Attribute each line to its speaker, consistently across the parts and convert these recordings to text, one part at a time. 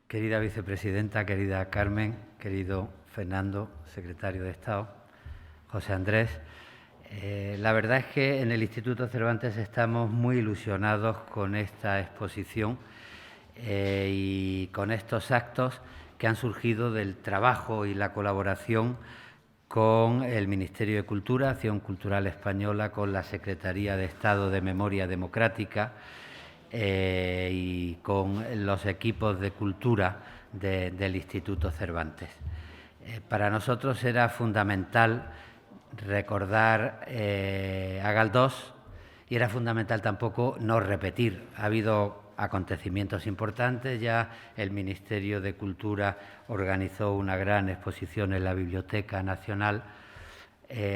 Speaker 1: Querida vicepresidenta, querida Carmen, querido Fernando, secretario de Estado, José Andrés, la verdad es que en el Instituto Cervantes estamos muy ilusionados con esta exposición y con estos actos que han surgido del trabajo y la colaboración con el Ministerio de Cultura, Acción Cultural Española, con la Secretaría de Estado de Memoria Democrática y con los equipos de cultura del Instituto Cervantes. Para nosotros era fundamental recordar a Galdós y era fundamental tampoco no repetir. Ha habido acontecimientos importantes, ya el Ministerio de Cultura organizó una gran exposición en la Biblioteca Nacional.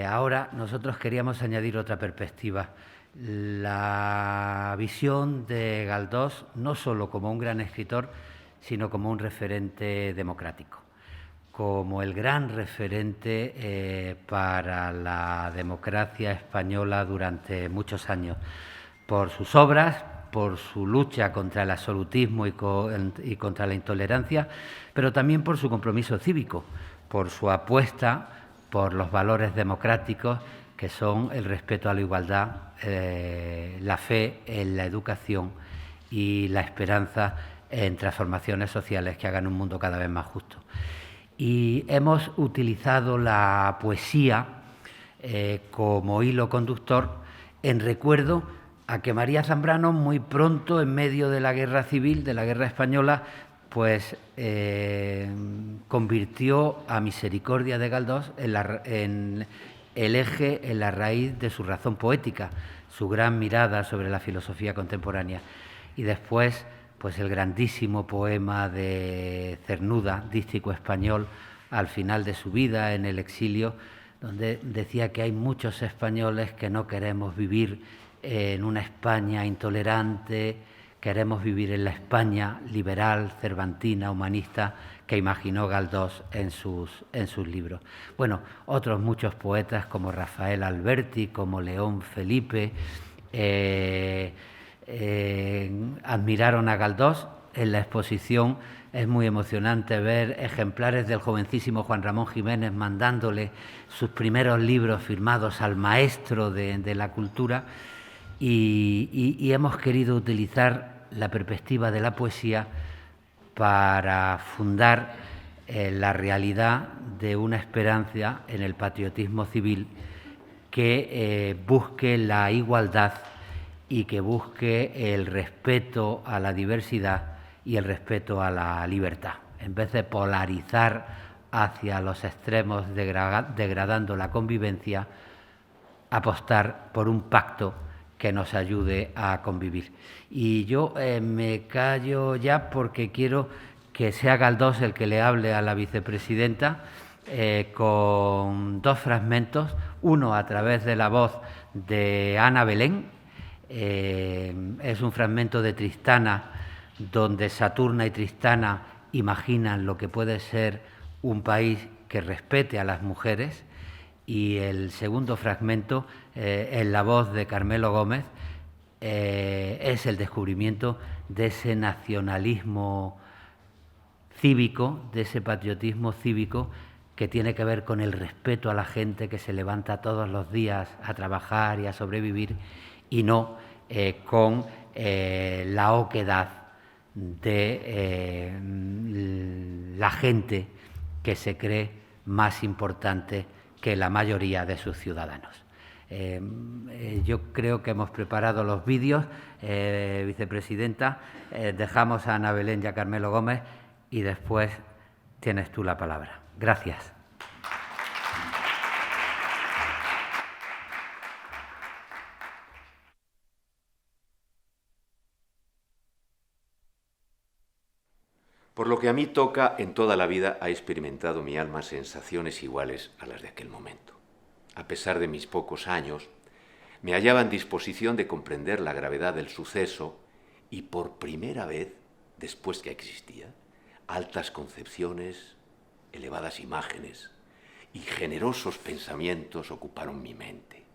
Speaker 1: Ahora nosotros queríamos añadir otra perspectiva, la visión de Galdós no solo como un gran escritor, sino como un referente democrático, como el gran referente para la democracia española durante muchos años, por sus obras, por su lucha contra el absolutismo y contra la intolerancia, pero también por su compromiso cívico, por su apuesta por los valores democráticos que son el respeto a la igualdad, la fe en la educación y la esperanza en transformaciones sociales que hagan un mundo cada vez más justo. Y hemos utilizado la poesía como hilo conductor en recuerdo a que María Zambrano muy pronto, en medio de la guerra civil, de la guerra española, pues convirtió a Misericordia de Galdós en el eje, en la raíz de su razón poética, su gran mirada sobre la filosofía contemporánea. Y después, pues el grandísimo poema de Cernuda, dístico español, al final de su vida en el exilio, donde decía que hay muchos españoles que no queremos vivir en una España intolerante, queremos vivir en la España liberal, cervantina, humanista, que imaginó Galdós en sus libros. Bueno, otros muchos poetas como Rafael Alberti, como León Felipe, admiraron a Galdós. En la exposición es muy emocionante ver ejemplares del jovencísimo Juan Ramón Jiménez mandándole sus primeros libros firmados al maestro de la cultura y hemos querido utilizar la perspectiva de la poesía para fundar la realidad de una esperanza en el patriotismo civil que busque la igualdad y que busque el respeto a la diversidad y el respeto a la libertad, en vez de polarizar hacia los extremos degradando la convivencia, apostar por un pacto que nos ayude a convivir. Y yo me callo ya porque quiero que sea Galdós el que le hable a la vicepresidenta con dos fragmentos, uno a través de la voz de Ana Belén. Es un fragmento de Tristana, donde Saturna y Tristana imaginan lo que puede ser un país que respete a las mujeres, y el segundo fragmento, en la voz de Carmelo Gómez, es el descubrimiento de ese nacionalismo cívico, de ese patriotismo cívico que tiene que ver con el respeto a la gente que se levanta todos los días a trabajar y a sobrevivir, y no con la oquedad de la gente que se cree más importante que la mayoría de sus ciudadanos. Yo creo que hemos preparado los vídeos, vicepresidenta. Dejamos a Ana Belén y a Carmelo Gómez y después tienes tú la palabra. Gracias.
Speaker 2: Por lo que a mí toca, en toda la vida ha experimentado mi alma sensaciones iguales a las de aquel momento. A pesar de mis pocos años, me hallaba en disposición de comprender la gravedad del suceso y por primera vez, después que existía, altas concepciones, elevadas imágenes y generosos pensamientos ocuparon mi mente.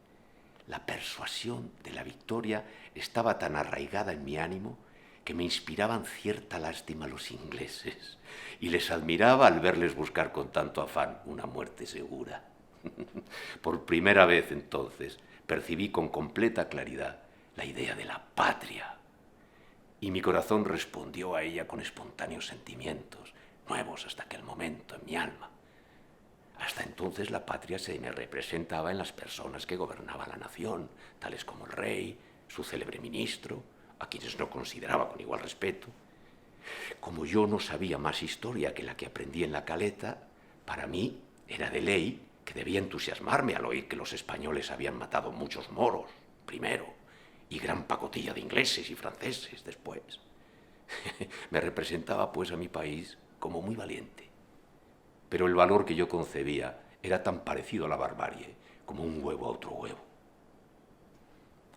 Speaker 2: La persuasión de la victoria estaba tan arraigada en mi ánimo que me inspiraban cierta lástima a los ingleses y les admiraba al verles buscar con tanto afán una muerte segura. Por primera vez entonces percibí con completa claridad la idea de la patria y mi corazón respondió a ella con espontáneos sentimientos, nuevos hasta aquel momento en mi alma. Hasta entonces la patria se me representaba en las personas que gobernaban la nación, tales como el rey, su célebre ministro, a quienes no consideraba con igual respeto. Como yo no sabía más historia que la que aprendí en la Caleta, para mí era de ley que debía entusiasmarme al oír que los españoles habían matado muchos moros, primero, y gran pacotilla de ingleses y franceses después. Me representaba pues a mi país como muy valiente. Pero el valor que yo concebía era tan parecido a la barbarie como un huevo a otro huevo.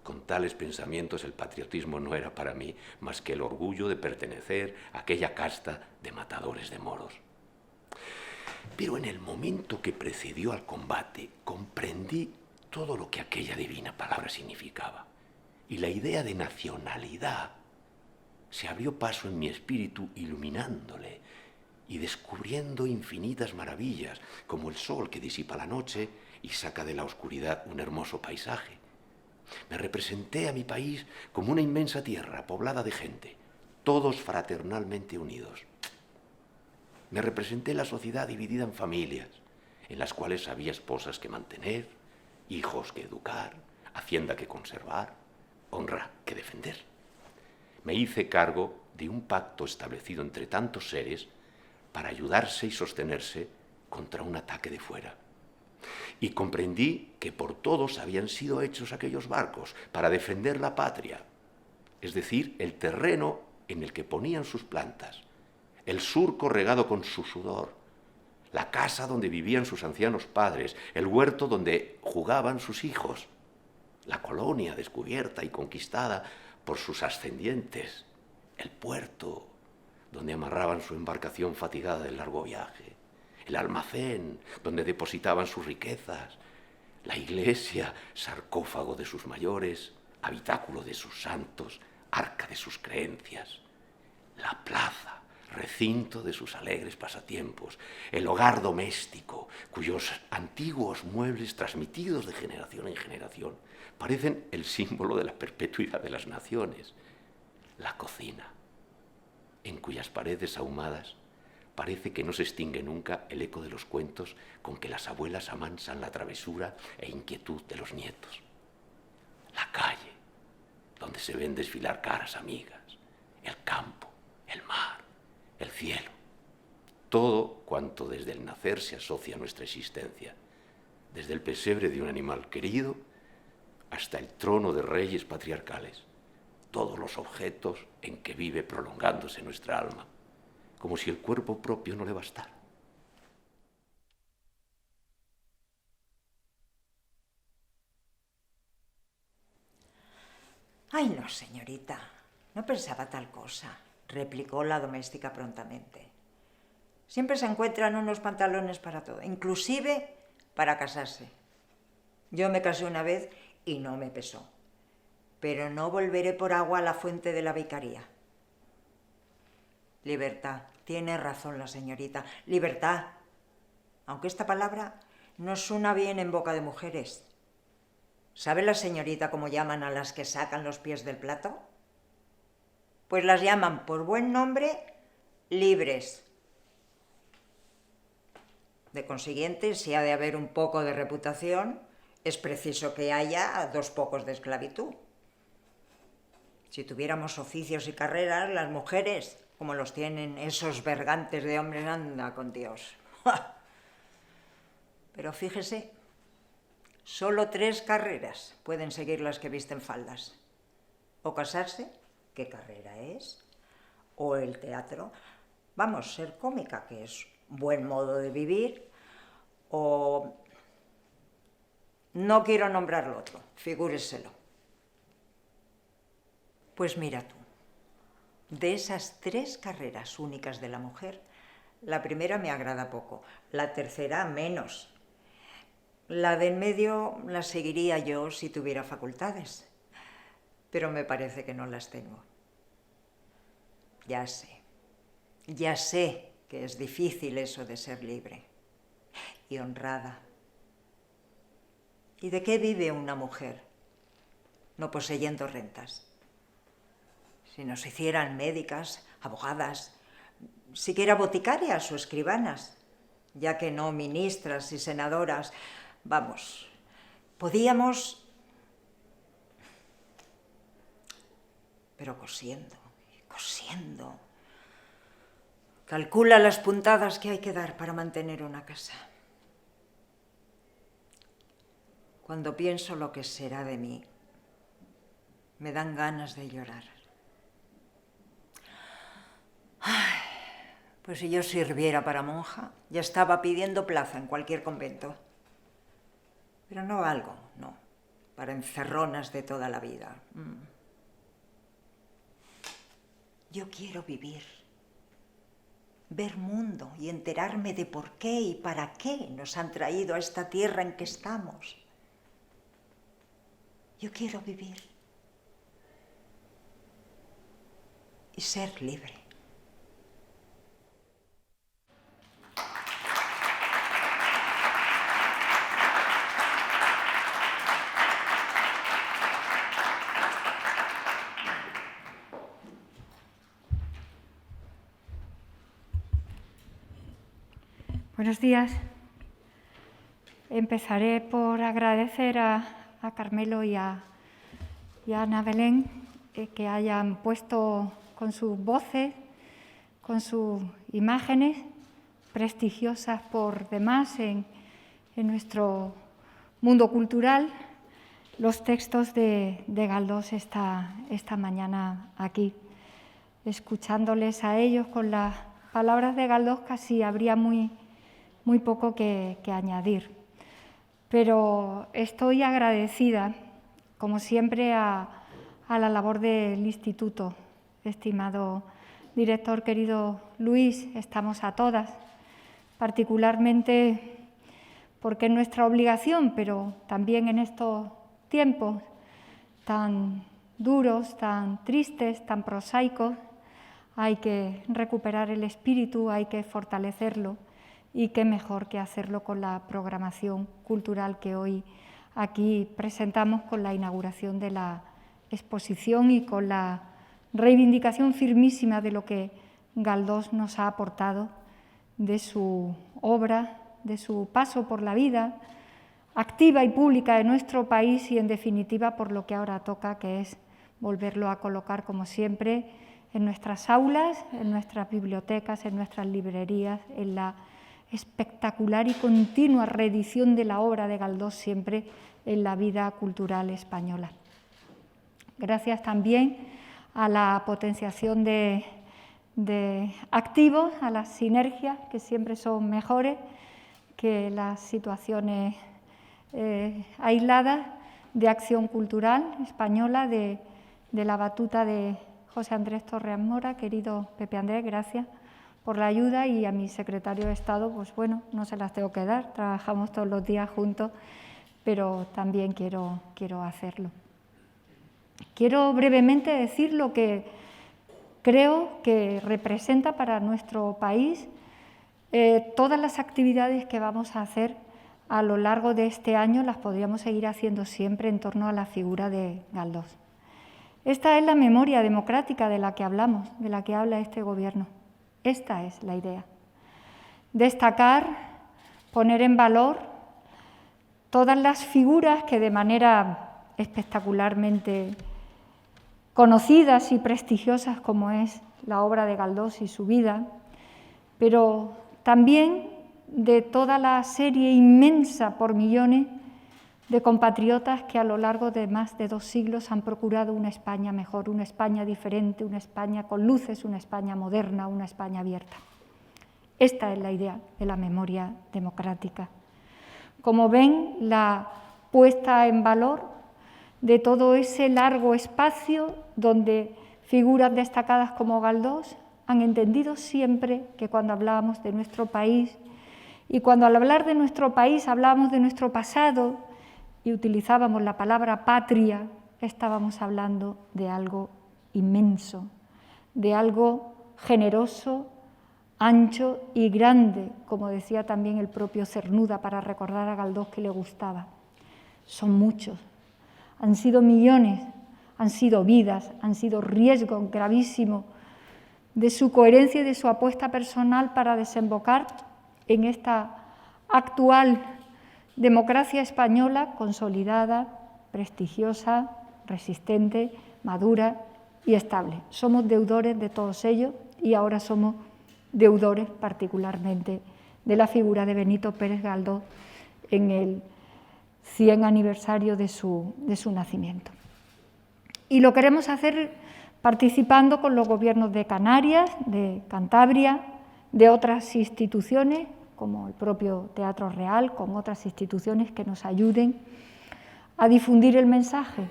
Speaker 2: Con tales pensamientos el patriotismo no era para mí más que el orgullo de pertenecer a aquella casta de matadores de moros. Pero en el momento que precedió al combate comprendí todo lo que aquella divina palabra significaba. Y la idea de nacionalidad se abrió paso en mi espíritu iluminándole y descubriendo infinitas maravillas, como el sol que disipa la noche y saca de la oscuridad un hermoso paisaje. Me representé a mi país como una inmensa tierra poblada de gente, todos fraternalmente unidos. Me representé la sociedad dividida en familias, en las cuales había esposas que mantener, hijos que educar, hacienda que conservar, honra que defender. Me hice cargo de un pacto establecido entre tantos seres para ayudarse y sostenerse contra un ataque de fuera. Y comprendí que por todos habían sido hechos aquellos barcos para defender la patria, es decir, el terreno en el que ponían sus plantas, el surco regado con su sudor, la casa donde vivían sus ancianos padres, el huerto donde jugaban sus hijos, la colonia descubierta y conquistada por sus ascendientes, el puerto donde amarraban su embarcación fatigada del largo viaje, el almacén donde depositaban sus riquezas, la iglesia, sarcófago de sus mayores, habitáculo de sus santos, arca de sus creencias, la plaza, recinto de sus alegres pasatiempos, el hogar doméstico, cuyos antiguos muebles transmitidos de generación en generación parecen el símbolo de la perpetuidad de las naciones, la cocina, en cuyas paredes ahumadas parece que no se extingue nunca el eco de los cuentos con que las abuelas amansan la travesura e inquietud de los nietos, la calle, donde se ven desfilar caras amigas, el campo, el mar, el cielo, todo cuanto desde el nacer se asocia a nuestra existencia, desde el pesebre de un animal querido hasta el trono de reyes patriarcales, todos los objetos en que vive prolongándose nuestra alma, como si el cuerpo propio no le bastara.
Speaker 3: Ay, no, señorita, no pensaba tal cosa, replicó la doméstica prontamente. Siempre se encuentran unos pantalones para todo, inclusive para casarse. Yo me casé una vez y no me pesó, pero no volveré por agua a la fuente de la vicaría. Libertad, tiene razón la señorita, libertad, aunque esta palabra no suena bien en boca de mujeres. ¿Sabe la señorita cómo llaman a las que sacan los pies del plato? Pues las llaman por buen nombre libres. De consiguiente, si ha de haber un poco de reputación, es preciso que haya 2 pocos de esclavitud. Si tuviéramos oficios y carreras, las mujeres, como los tienen esos bergantes de hombres, anda con Dios. Pero fíjese, solo 3 carreras pueden seguir las que visten faldas. O casarse, ¿qué carrera es? O el teatro, vamos, ser cómica, que es buen modo de vivir, o no quiero nombrar lo otro, figúreselo. Pues mira tú, de esas 3 carreras únicas de la mujer, la primera me agrada poco, la tercera menos. La de en medio la seguiría yo si tuviera facultades, pero me parece que no las tengo. Ya sé que es difícil eso de ser libre y honrada. ¿Y de qué vive una mujer? No poseyendo rentas. Si nos hicieran médicas, abogadas, siquiera boticarias o escribanas, ya que no ministras y senadoras, vamos, podíamos, pero cosiendo. Calcula las puntadas que hay que dar para mantener una casa. Cuando pienso lo que será de mí, me dan ganas de llorar. Ay, pues si yo sirviera para monja, ya estaba pidiendo plaza en cualquier convento. Pero no valgo, no, para encerronas de toda la vida. Yo quiero vivir, ver mundo y enterarme de por qué y para qué nos han traído a esta tierra en que estamos. Yo quiero vivir y ser libre.
Speaker 4: Buenos días. Empezaré por agradecer a Carmelo y a Ana Belén que hayan puesto con sus voces, con sus imágenes, prestigiosas por demás en nuestro mundo cultural, los textos de Galdós esta mañana aquí. Escuchándoles a ellos con las palabras de Galdós casi habría muy poco que añadir. Pero estoy agradecida, como siempre, a la labor del Instituto. Estimado director, querido Luis, estamos a todas, particularmente porque es nuestra obligación, pero también en estos tiempos tan duros, tan tristes, tan prosaicos, hay que recuperar el espíritu, hay que fortalecerlo. Y qué mejor que hacerlo con la programación cultural que hoy aquí presentamos con la inauguración de la exposición y con la reivindicación firmísima de lo que Galdós nos ha aportado, de su obra, de su paso por la vida activa y pública de nuestro país y, en definitiva, por lo que ahora toca, que es volverlo a colocar, como siempre, en nuestras aulas, en nuestras bibliotecas, en nuestras librerías, en la espectacular y continua reedición de la obra de Galdós siempre en la vida cultural española. Gracias también a la potenciación de activos, a las sinergias, que siempre son mejores que las situaciones aisladas, de acción cultural española, de la batuta de José Andrés Torres Mora. Querido Pepe Andrés, gracias por la ayuda, y a mi secretario de Estado, pues bueno, no se las tengo que dar, trabajamos todos los días juntos, pero también quiero hacerlo. Quiero brevemente decir lo que creo que representa para nuestro país todas las actividades que vamos a hacer a lo largo de este año. Las podríamos seguir haciendo siempre en torno a la figura de Galdós. Esta es la memoria democrática de la que hablamos, de la que habla este Gobierno. Esta es la idea. Destacar, poner en valor todas las figuras que de manera espectacularmente conocidas y prestigiosas, como es la obra de Galdós y su vida, pero también de toda la serie inmensa por millones de compatriotas que a lo largo de más de 2 siglos han procurado una España mejor, una España diferente, una España con luces, una España moderna, una España abierta. Esta es la idea de la memoria democrática. Como ven, la puesta en valor de todo ese largo espacio donde figuras destacadas como Galdós han entendido siempre que cuando hablábamos de nuestro país, y cuando al hablar de nuestro país hablábamos de nuestro pasado y utilizábamos la palabra patria, estábamos hablando de algo inmenso, de algo generoso, ancho y grande, como decía también el propio Cernuda para recordar a Galdós que le gustaba. Son muchos, han sido millones, han sido vidas, han sido riesgos gravísimos de su coherencia y de su apuesta personal para desembocar en esta actual democracia española consolidada, prestigiosa, resistente, madura y estable. Somos deudores de todos ellos y ahora somos deudores particularmente de la figura de Benito Pérez Galdós en el 100 aniversario de su nacimiento. Y lo queremos hacer participando con los gobiernos de Canarias, de Cantabria, de otras instituciones, como el propio Teatro Real, con otras instituciones que nos ayuden a difundir el mensaje.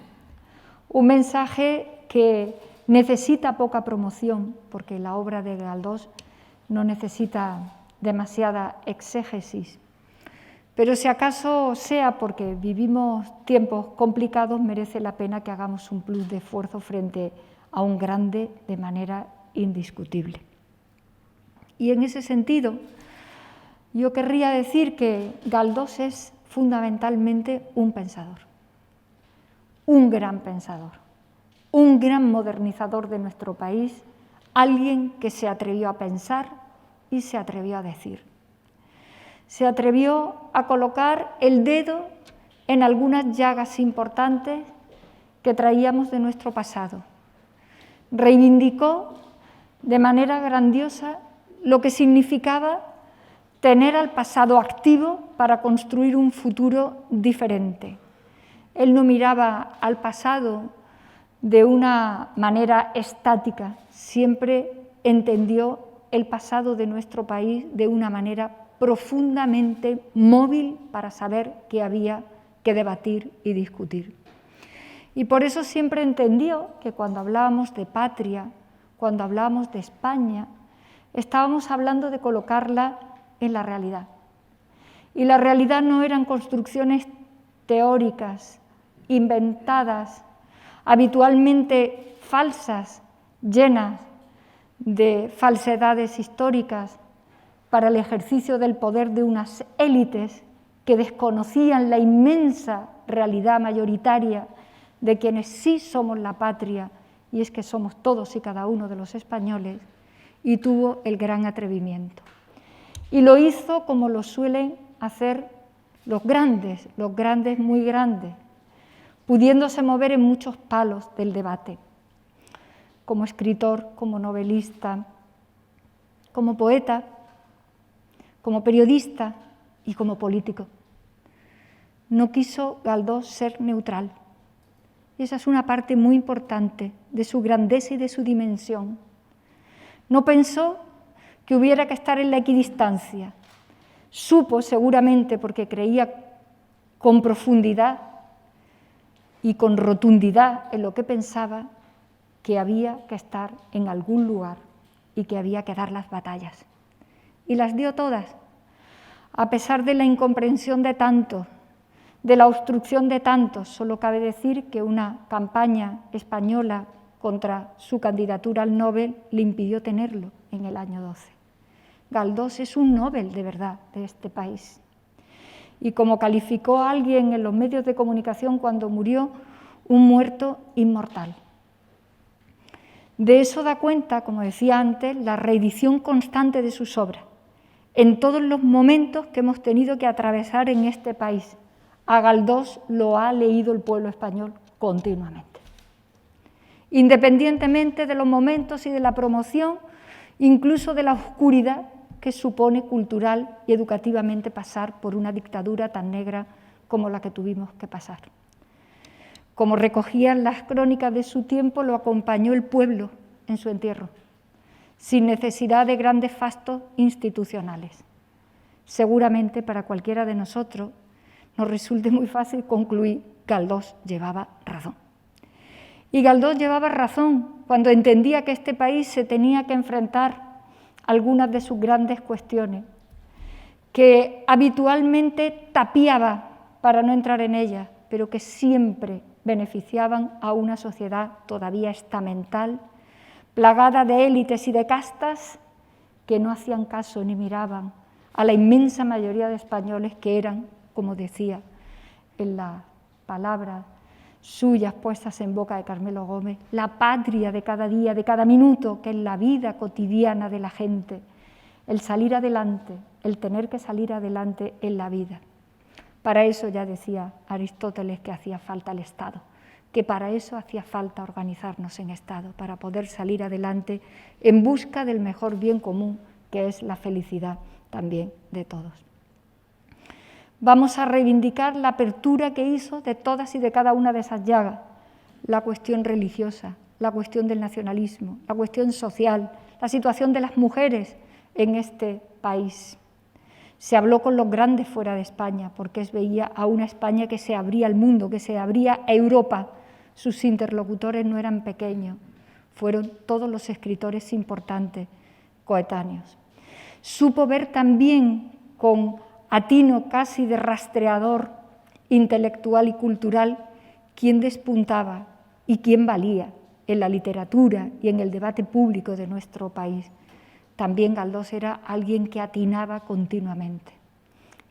Speaker 4: Un mensaje que necesita poca promoción, porque la obra de Galdós no necesita demasiada exégesis. Pero si acaso sea porque vivimos tiempos complicados, merece la pena que hagamos un plus de esfuerzo frente a un grande de manera indiscutible. Y en ese sentido, yo querría decir que Galdós es fundamentalmente un pensador, un gran pensador, un gran modernizador de nuestro país, alguien que se atrevió a pensar y se atrevió a decir. Se atrevió a colocar el dedo en algunas llagas importantes que traíamos de nuestro pasado. Reivindicó de manera grandiosa lo que significaba tener al pasado activo para construir un futuro diferente. Él no miraba al pasado de una manera estática, siempre entendió el pasado de nuestro país de una manera profundamente móvil para saber qué había que debatir y discutir. Y por eso siempre entendió que cuando hablábamos de patria, cuando hablábamos de España, estábamos hablando de colocarla en la realidad. Y la realidad no eran construcciones teóricas, inventadas, habitualmente falsas, llenas de falsedades históricas, para el ejercicio del poder de unas élites que desconocían la inmensa realidad mayoritaria de quienes sí somos la patria, y es que somos todos y cada uno de los españoles, y tuvo el gran atrevimiento. Y lo hizo como lo suelen hacer los grandes muy grandes, pudiéndose mover en muchos palos del debate, como escritor, como novelista, como poeta, como periodista y como político. No quiso Galdós ser neutral. Y esa es una parte muy importante de su grandeza y de su dimensión. No pensó que hubiera que estar en la equidistancia. Supo seguramente, porque creía con profundidad y con rotundidad en lo que pensaba, que había que estar en algún lugar y que había que dar las batallas. Y las dio todas, a pesar de la incomprensión de tantos, de la obstrucción de tantos. Solo cabe decir que una campaña española contra su candidatura al Nobel le impidió tenerlo en el año 12. Galdós es un Nobel de verdad de este país. Y como calificó a alguien en los medios de comunicación cuando murió, un muerto inmortal. De eso da cuenta, como decía antes, la reedición constante de sus obras, en todos los momentos que hemos tenido que atravesar en este país. A Galdós lo ha leído el pueblo español continuamente. Independientemente de los momentos y de la promoción, incluso de la oscuridad que supone cultural y educativamente pasar por una dictadura tan negra como la que tuvimos que pasar. Como recogían las crónicas de su tiempo, lo acompañó el pueblo en su entierro, sin necesidad de grandes fastos institucionales. Seguramente para cualquiera de nosotros nos resulte muy fácil concluir que Galdós llevaba razón. Y Galdós llevaba razón cuando entendía que este país se tenía que enfrentar a algunas de sus grandes cuestiones, que habitualmente tapiaba para no entrar en ellas, pero que siempre beneficiaban a una sociedad todavía estamental, plagada de élites y de castas que no hacían caso ni miraban a la inmensa mayoría de españoles que eran, como decía en las palabras suyas puestas en boca de Carmelo Gómez, la patria de cada día, de cada minuto, que es la vida cotidiana de la gente, el salir adelante, el tener que salir adelante en la vida. Para eso ya decía Aristóteles que hacía falta el Estado, que para eso hacía falta organizarnos en Estado, para poder salir adelante en busca del mejor bien común, que es la felicidad también de todos. Vamos a reivindicar la apertura que hizo de todas y de cada una de esas llagas, la cuestión religiosa, la cuestión del nacionalismo, la cuestión social, la situación de las mujeres en este país. Se habló con los grandes fuera de España, porque veía a una España que se abría al mundo, que se abría a Europa. Sus interlocutores no eran pequeños, fueron todos los escritores importantes, coetáneos. Supo ver también con atino casi de rastreador intelectual y cultural quién despuntaba y quién valía en la literatura y en el debate público de nuestro país. También Galdós era alguien que atinaba continuamente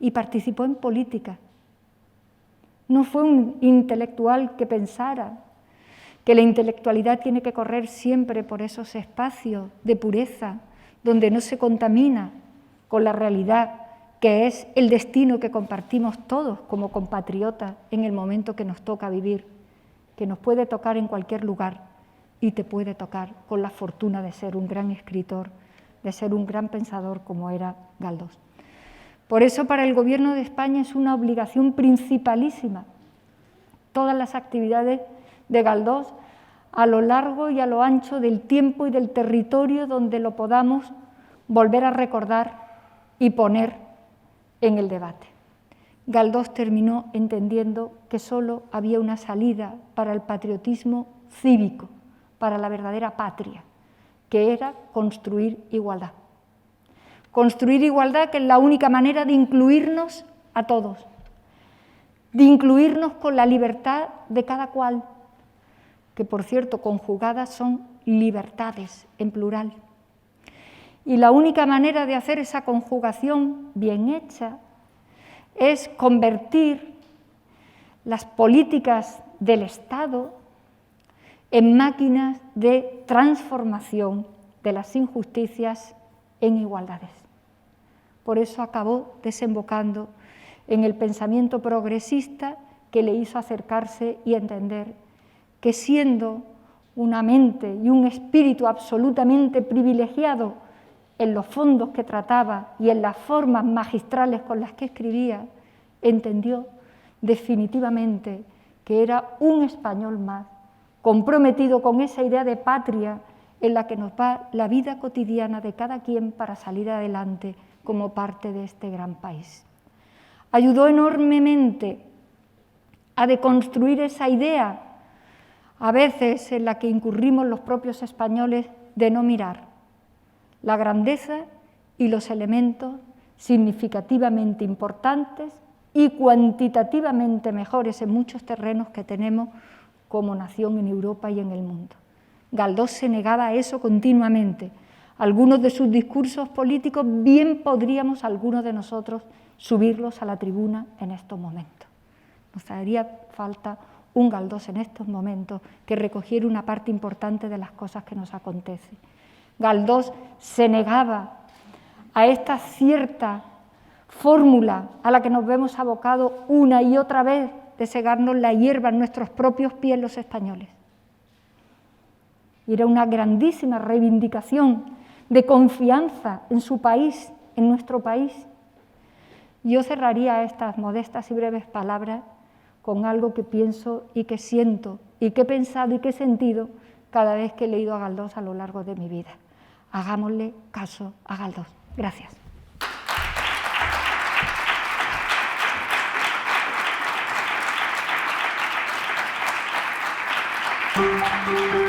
Speaker 4: y participó en política. No fue un intelectual que pensara que la intelectualidad tiene que correr siempre por esos espacios de pureza, donde no se contamina con la realidad, que es el destino que compartimos todos como compatriotas en el momento que nos toca vivir, que nos puede tocar en cualquier lugar y te puede tocar con la fortuna de ser un gran escritor, de ser un gran pensador como era Galdós. Por eso para el Gobierno de España es una obligación principalísima todas las actividades de Galdós a lo largo y a lo ancho del tiempo y del territorio donde lo podamos volver a recordar y poner en el debate. Galdós terminó entendiendo que solo había una salida para el patriotismo cívico, para la verdadera patria, que era construir igualdad. Construir igualdad, que es la única manera de incluirnos a todos, de incluirnos con la libertad de cada cual, que por cierto conjugadas son libertades en plural. Y la única manera de hacer esa conjugación bien hecha es convertir las políticas del Estado en máquinas de transformación de las injusticias en igualdades. Por eso acabó desembocando en el pensamiento progresista que le hizo acercarse y entender que siendo una mente y un espíritu absolutamente privilegiado en los fondos que trataba y en las formas magistrales con las que escribía, entendió definitivamente que era un español más, comprometido con esa idea de patria en la que nos va la vida cotidiana de cada quien para salir adelante como parte de este gran país. Ayudó enormemente a deconstruir esa idea, a veces en la que incurrimos los propios españoles, de no mirar la grandeza y los elementos significativamente importantes y cuantitativamente mejores en muchos terrenos que tenemos como nación en Europa y en el mundo. Galdós se negaba a eso continuamente. Algunos de sus discursos políticos bien podríamos algunos de nosotros subirlos a la tribuna en estos momentos. Nos haría falta un Galdós en estos momentos que recogiera una parte importante de las cosas que nos acontecen. Galdós se negaba a esta cierta fórmula a la que nos vemos abocados una y otra vez de segarnos la hierba en nuestros propios pies los españoles. Y era una grandísima reivindicación de confianza en su país, en nuestro país. Yo cerraría estas modestas y breves palabras con algo que pienso y que siento y que he pensado y que he sentido cada vez que he leído a Galdós a lo largo de mi vida. Hagámosle caso a Galdós. Gracias.
Speaker 5: Thank you.